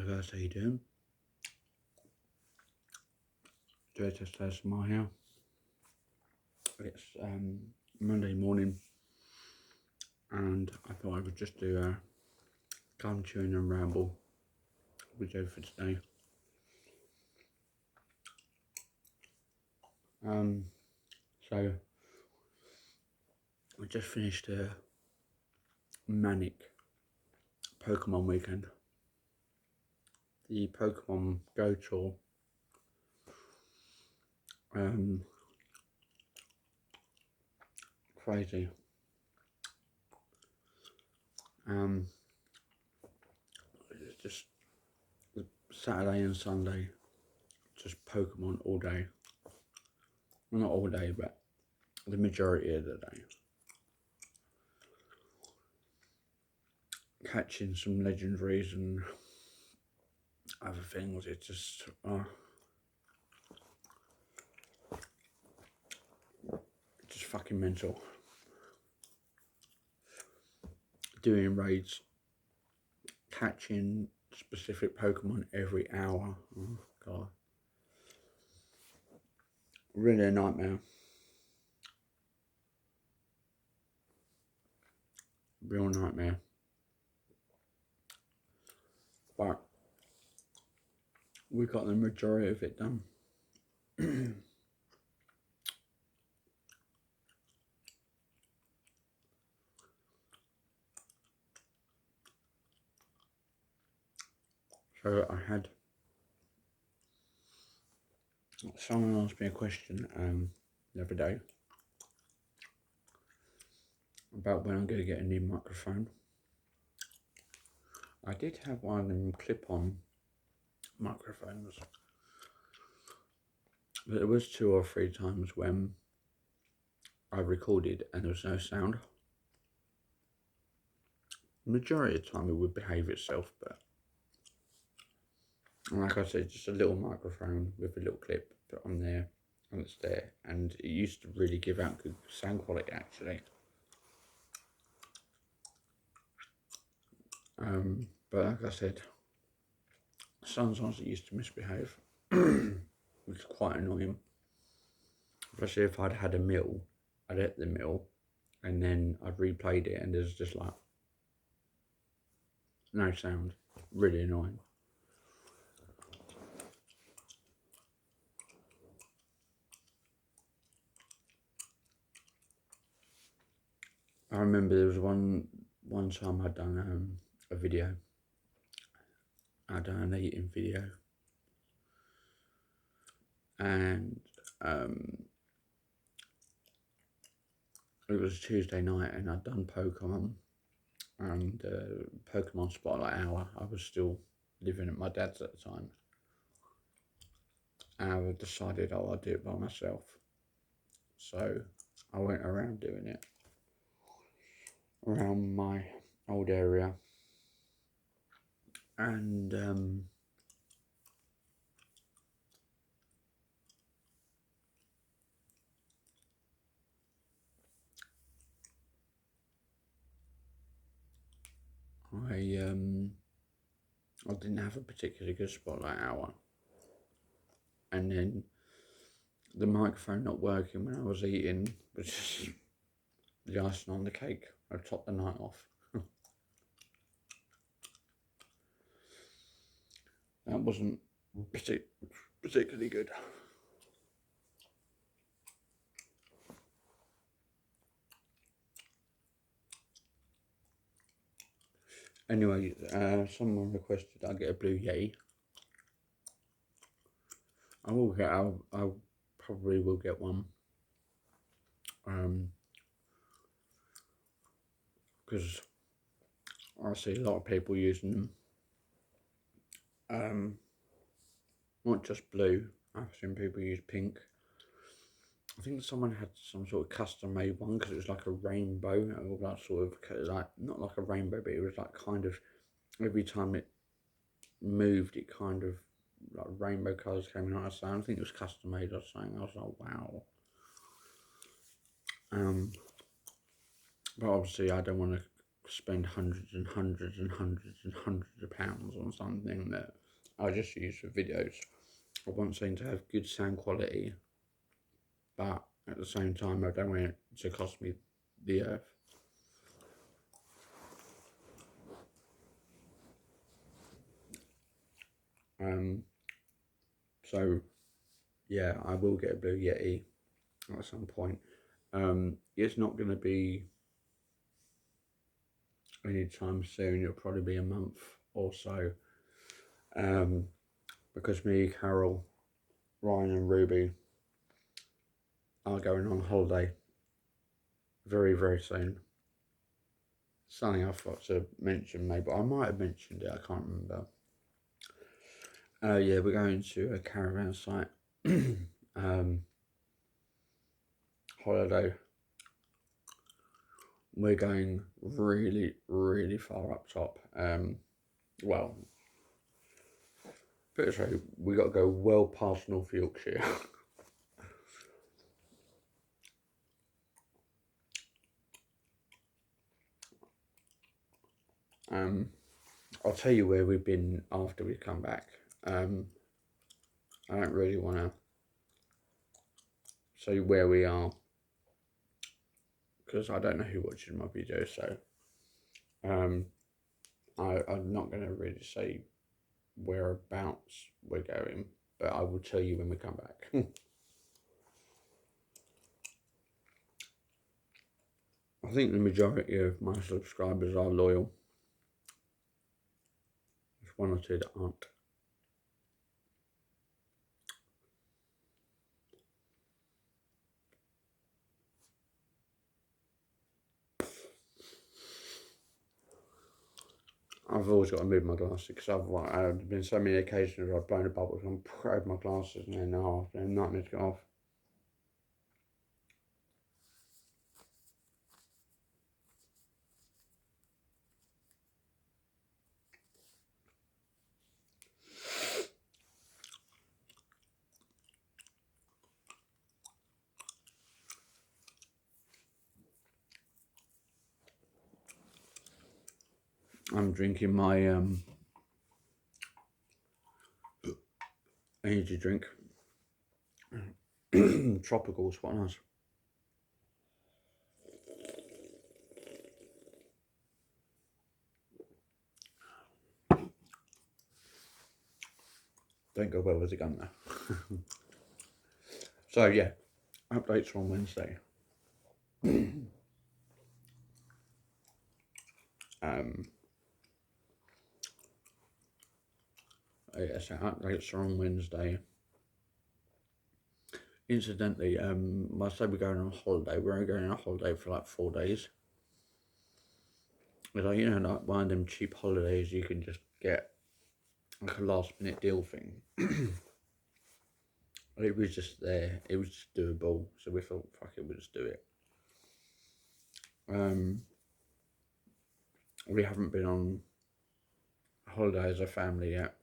Hello guys, how you doing? JTest ASMR here. It's Monday morning and I thought I would just do a gum chewing and ramble video for today. So I just finished a manic Pokemon weekend. The Pokemon Go tour crazy. It's just Saturday and Sunday, just Pokemon all day. Well, not all day, but the majority of the day. Catching some legendaries and other things. It's just just fucking mental. Doing raids, catching specific Pokemon every hour. Oh god, really a nightmare. Real nightmare. But we got the majority of it done. So I had someone asked me a question the other day about when I'm going to get a new microphone. I did have one of them clip-on microphones, but there was 2 or 3 times when I recorded and there was no sound. The majority of the time it would behave itself, but like I said, just a little microphone with a little clip put on there and it's there, and it used to really give out good sound quality actually. But like I said, sometimes it used to misbehave, which is quite annoying. Especially if I'd had a meal, I'd ate the meal and then I'd replayed it and there's just like no sound. Really annoying. I remember there was one time I'd done a video. I'd done an eating video, and it was Tuesday night, and I'd done Pokemon and Pokemon Spotlight Hour. I was still living at my dad's at the time. And I decided, oh, I'll do it by myself. So I went around doing it around my old area, and I didn't have a particularly good Spotlight Hour, and then the microphone not working when I was eating was just the icing on the cake. I topped the night off. That wasn't particularly good. Anyway, someone requested I get a Blue Yeti. I probably will get one. Because I see a lot of people using them. Not just blue, I've seen people use pink. I think someone had some sort of custom made one because it was like a rainbow, or that sort of, like, not like a rainbow, but it was like kind of, every time it moved, it kind of, like rainbow colours came out of sound. I think it was custom made or something. I was like, wow. But obviously I don't want to spend hundreds and hundreds and hundreds and hundreds of pounds on something that I just use for videos. I want something to have good sound quality, but at the same time I don't want it to cost me the earth. So yeah, I will get a Blue Yeti at some point. It's not going to be anytime soon. It'll probably be a month or so, because me, Carol, Ryan and Ruby are going on holiday very, very soon. Something I forgot to mention, maybe I might have mentioned it, I can't remember. Yeah, we're going to a caravan site holiday. We're going really, really far up top. Well, put it this way, we got to go well past North Yorkshire. I'll tell you where we've been after we come back. I don't really want to say where we are because I don't know who watches my videos, so I'm not going to really say whereabouts we're going, but I will tell you when we come back. I think the majority of my subscribers are loyal. There's one or two that aren't. I've always got to move my glasses because I've been so many occasions where I've blown a bubble and I'm over my glasses and then after a nightmare to get off. I'm drinking my energy drink. Tropical is quite nice. Don't go well with the gun though. So yeah, updates on Wednesday. Yeah, so updates are on Wednesday. Incidentally, I said we're going on holiday. We're only going on holiday for like 4 days. It's like, you know, like one of them cheap holidays you can just get like a last minute deal thing. It was just there. It was just doable. So we thought, fuck it, we'll just do it. We haven't been on holiday as a family yet.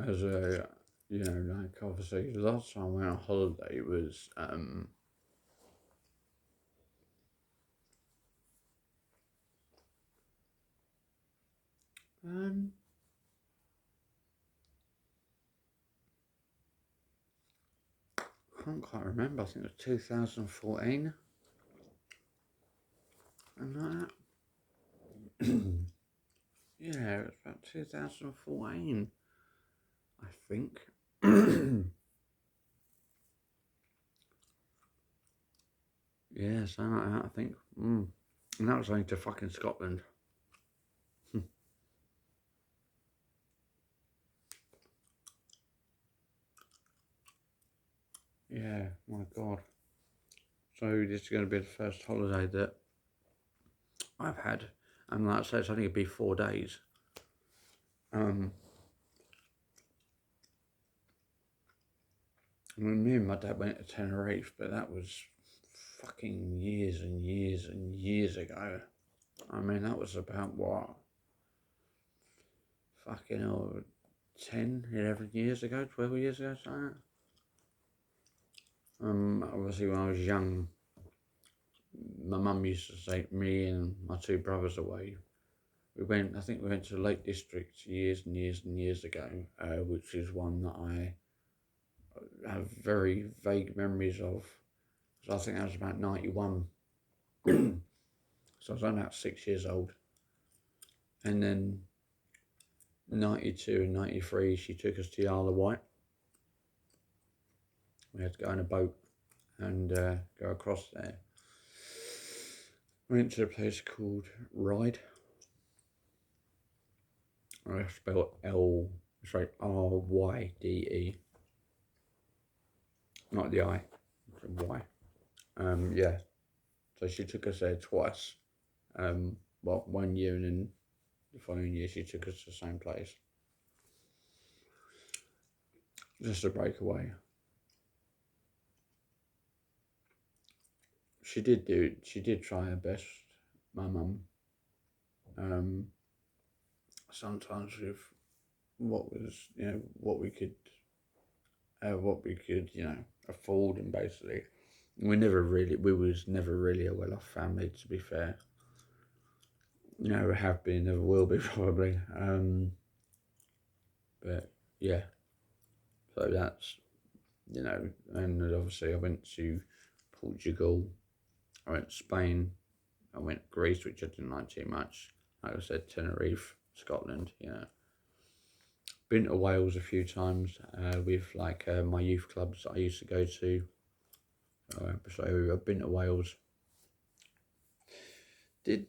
As a, you know, like obviously the last time I went on holiday was I can't quite remember. I think it was 2014. And that. Yeah, it was about 2014, I think. Yeah, something like that, I think. And that was only to fucking Scotland. Yeah, my God. So this is going to be the first holiday that I've had. And like I say, it's only going to be 4 days. I mean, me and my dad went to Tenerife, but that was fucking years and years and years ago. I mean, that was about what? Fucking hell, 10, 11 years ago, 12 years ago, something like that. Obviously when I was young, my mum used to take me and my two brothers away. I think we went to Lake District years and years and years ago, which is one that I have very vague memories of. So I think that was about 91. So I was only about 6 years old. And then 92 and 93, she took us to the Isle of Wight. We had to go on a boat and go across there. We went to a place called Ryde. I spelled Ryde. Not the I, the Y. Yeah. So she took us there twice. Well, 1 year, and then the following year she took us to the same place. Just a breakaway. She did try her best, my mum. Sometimes with what we could, afford, and basically, we was never really a well-off family, to be fair. We have been, never will be probably. But yeah, so that's, and obviously I went to Portugal, I went to Spain, I went to Greece, which I didn't like too much. Like I said, Tenerife, Scotland, Been to Wales a few times with my youth clubs that I used to go to. So I've been to Wales. Did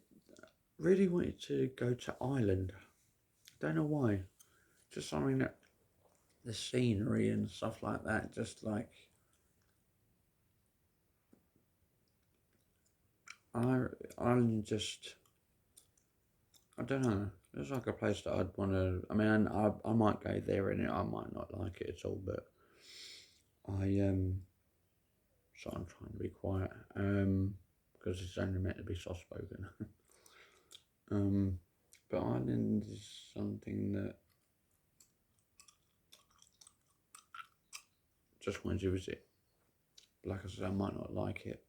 really wanted to go to Ireland. Don't know why. Just something that the scenery and stuff like that, just like Ireland, just, I don't know. It's like a place that I'd want to. I mean, I might go there and I might not like it at all, but so I'm trying to be quiet because it's only meant to be soft spoken. But Ireland is something that just wanted to visit. Like I said, I might not like it,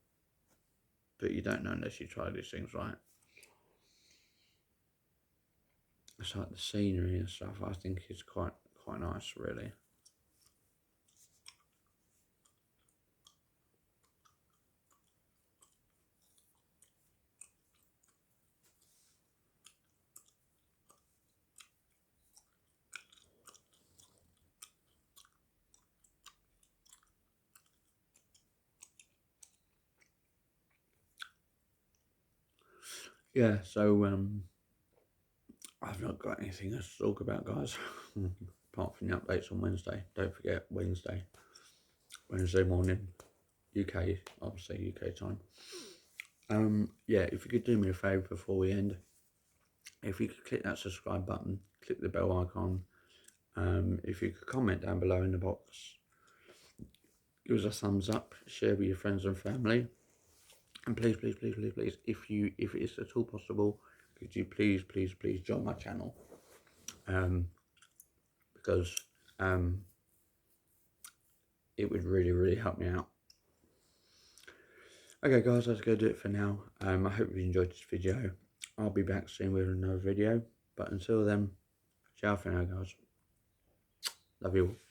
but you don't know unless you try these things, right? It's like the scenery and stuff. I think it's quite nice, really. Yeah, so I've not got anything else to talk about, guys. Apart from the updates on Wednesday. Don't forget Wednesday morning, UK, obviously UK time. Yeah, if you could do me a favour before we end, if you could click that subscribe button, click the bell icon. If you could comment down below in the box, give us a thumbs up, share with your friends and family, and please, if it is at all possible, could you please join my channel, because it would really help me out. Okay guys, that's going to do it for now. I hope you enjoyed this video. I'll be back soon with another video, but until then, ciao for now guys. Love you all.